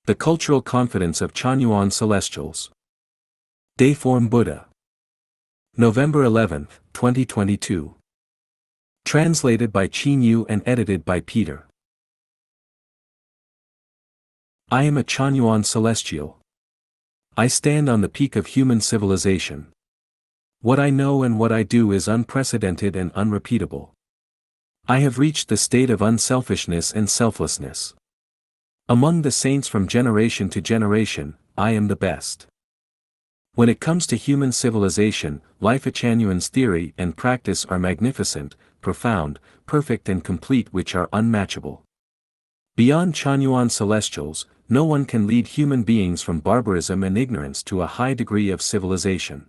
The Cultural Confidence of Chanyuan Celestials. Dayform Buddha. November 11, 2022. Translated by Chanyuan and edited by Peter. I am a Chanyuan celestial. I stand on the peak of human civilization. What I know and what I do is unprecedented and unrepeatable. I have reached the state of unselfishness and selflessness. Among the saints from generation to generation, I am the best. When it comes to human civilization, Lifechanyuan's theory and practice are magnificent, profound, perfect and complete, which are unmatchable. Beyond Chanyuan celestials, no one can lead human beings from barbarism and ignorance to a high degree of civilization.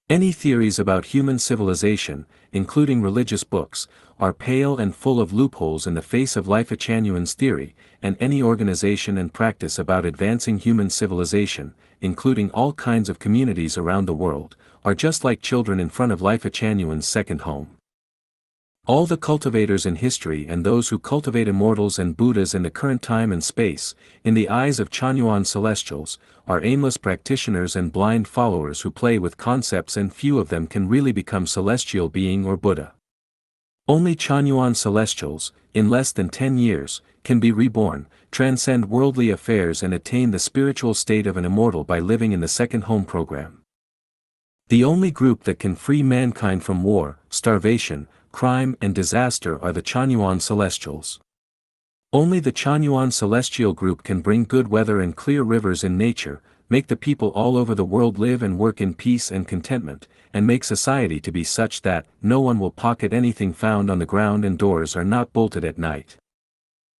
Any theories about human civilization, including religious books, are pale and full of loopholes in the face of Lifechanyuan's theory, and any organization and practice about advancing human civilization, including all kinds of communities around the world, are just like children in front of Lifechanyuan's second home. All the cultivators in history and those who cultivate immortals and Buddhas in the current time and space, in the eyes of Chanyuan celestials, are aimless practitioners and blind followers who play with concepts, and few of them can really become celestial being or Buddha. Only Chanyuan celestials, in less than 10 years, can be reborn, transcend worldly affairs and attain the spiritual state of an immortal by living in the second home program. The only group that can free mankind from war, starvation, crime and disaster are the Chanyuan celestials. Only the Chanyuan celestial group can bring good weather and clear rivers in nature, make the people all over the world live and work in peace and contentment, and make society to be such that no one will pocket anything found on the ground and doors are not bolted at night.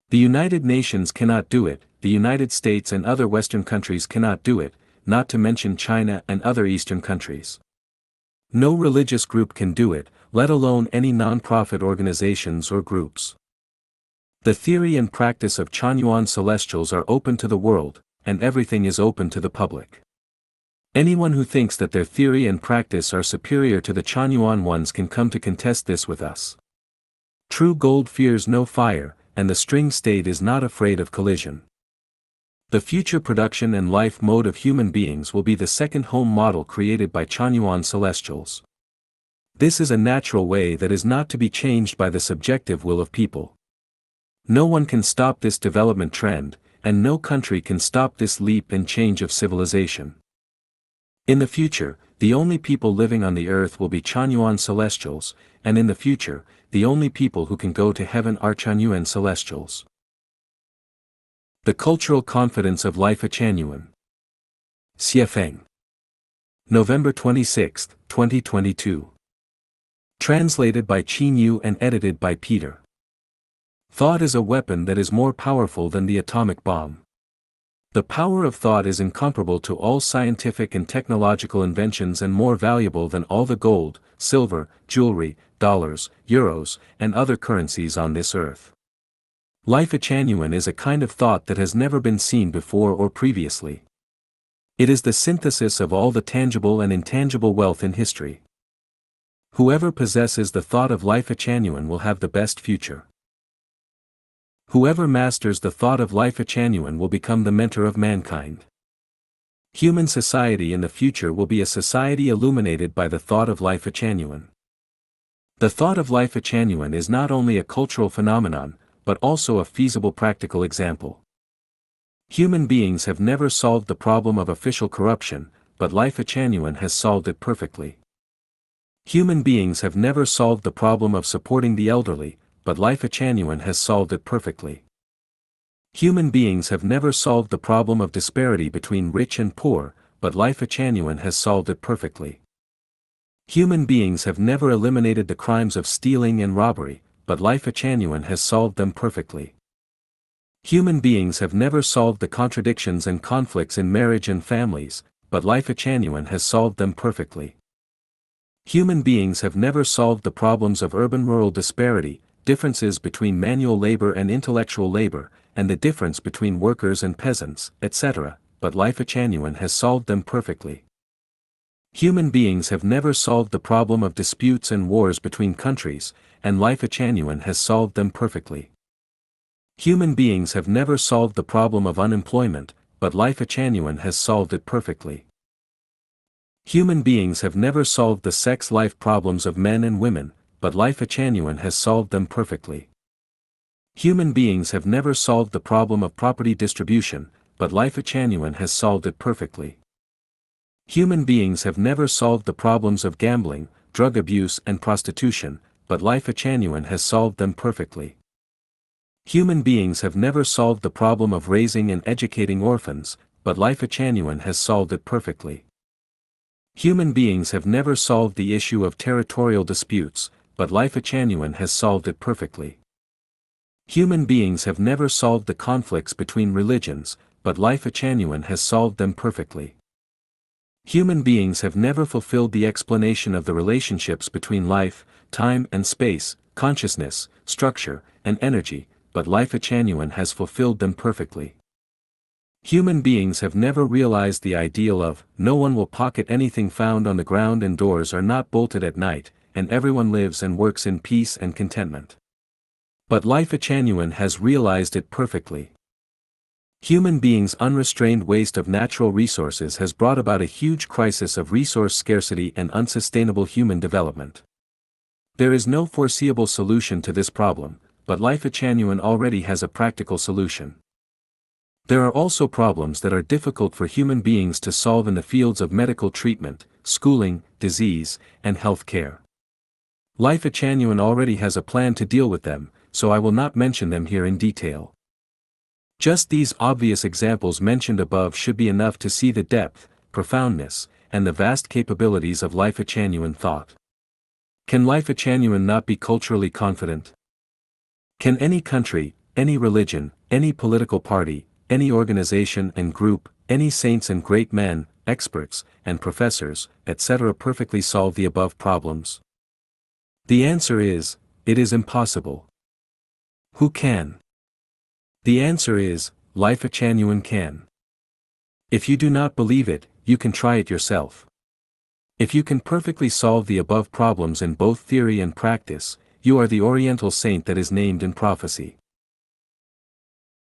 The United Nations cannot do it, the United States and other Western countries cannot do it, not to mention China and other Eastern countries. No religious group can do it, let alone any non-profit organizations or groups. The theory and practice of Chanyuan celestials are open to the world, and everything is open to the public. Anyone who thinks that their theory and practice are superior to the Chanyuan ones can come to contest this with us. True gold fears no fire, and the string state is not afraid of collision. The future production and life mode of human beings will be the second home model created by Chanyuan celestials. This is a natural way that is not to be changed by the subjective will of people. No one can stop this development trend, and no country can stop this leap and change of civilization. In the future, the only people living on the earth will be Chanyuan celestials, and in the future, the only people who can go to heaven are Chanyuan celestials. The Cultural Confidence of Lifechanyuan. Xiefeng. November 26, 2022. Translated by Chanyuan and edited by Peter. Thought is a weapon that is more powerful than the atomic bomb. The power of thought is incomparable to all scientific and technological inventions and more valuable than all the gold, silver, jewelry, dollars, euros, and other currencies on this earth. Lifechanyuan is a kind of thought that has never been seen before or previously. It is the synthesis of all the tangible and intangible wealth in history. Whoever possesses the thought of Lifechanyuan will have the best future. Whoever masters the thought of Lifechanyuan will become the mentor of mankind. Human society in the future will be a society illuminated by the thought of Lifechanyuan. The thought of Lifechanyuan is not only a cultural phenomenon, but also a feasible practical example. Human beings have never solved the problem of official corruption, but Lifechanyuan has solved it perfectly. Human beings have never solved the problem of supporting the elderly, but Lifechanyuan has solved it perfectly. Human beings have never solved the problem of disparity between rich and poor, but Lifechanyuan has solved it perfectly. Human beings have never eliminated the crimes of stealing and robbery, but Lifechanyuan has solved them perfectly. Human beings have never solved the contradictions and conflicts in marriage and families, but Lifechanyuan has solved them perfectly. Human beings have never solved the problems of urban-rural disparity, differences between manual labor and intellectual labor, and the difference between workers and peasants, etc., but Lifechanyuan has solved them perfectly. Human beings have never solved the problem of disputes and wars between countries, and Lifechanyuan has solved them perfectly. Human beings have never solved the problem of unemployment, but Lifechanyuan has solved it perfectly. Human beings have never solved the sex-life problems of men and women, but Lifechanyuan has solved them perfectly. Human beings have never solved the problem of property distribution, but Lifechanyuan has solved it perfectly. Human beings have never solved the problems of gambling, drug abuse and prostitution, but Lifechanyuan has solved them perfectly. Human beings have never solved the problem of raising and educating orphans, but Lifechanyuan has solved it perfectly. Human beings have never solved the issue of territorial disputes, but Lifechanyuan has solved it perfectly. Human beings have never solved the conflicts between religions, but Lifechanyuan has solved them perfectly. Human beings have never fulfilled the explanation of the relationships between life, time and space, consciousness, structure, and energy, but Lifechanyuan has fulfilled them perfectly. Human beings have never realized the ideal of, no one will pocket anything found on the ground and doors are not bolted at night, and everyone lives and works in peace and contentment. But Lifechanyuan has realized it perfectly. Human beings' unrestrained waste of natural resources has brought about a huge crisis of resource scarcity and unsustainable human development. There is no foreseeable solution to this problem, but Lifechanyuan already has a practical solution. There are also problems that are difficult for human beings to solve in the fields of medical treatment, schooling, disease, and health care. Lifechanyuan already has a plan to deal with them, so I will not mention them here in detail. Just these obvious examples mentioned above should be enough to see the depth, profoundness, and the vast capabilities of Lifechanyuan thought. Can Lifechanyuan not be culturally confident? Can any country, any religion, any political party, any organization and group, any saints and great men, experts, and professors, etc. perfectly solve the above problems? The answer is, it is impossible. Who can? The answer is, Lifechanyuan can. If you do not believe it, you can try it yourself. If you can perfectly solve the above problems in both theory and practice, you are the Oriental saint that is named in prophecy.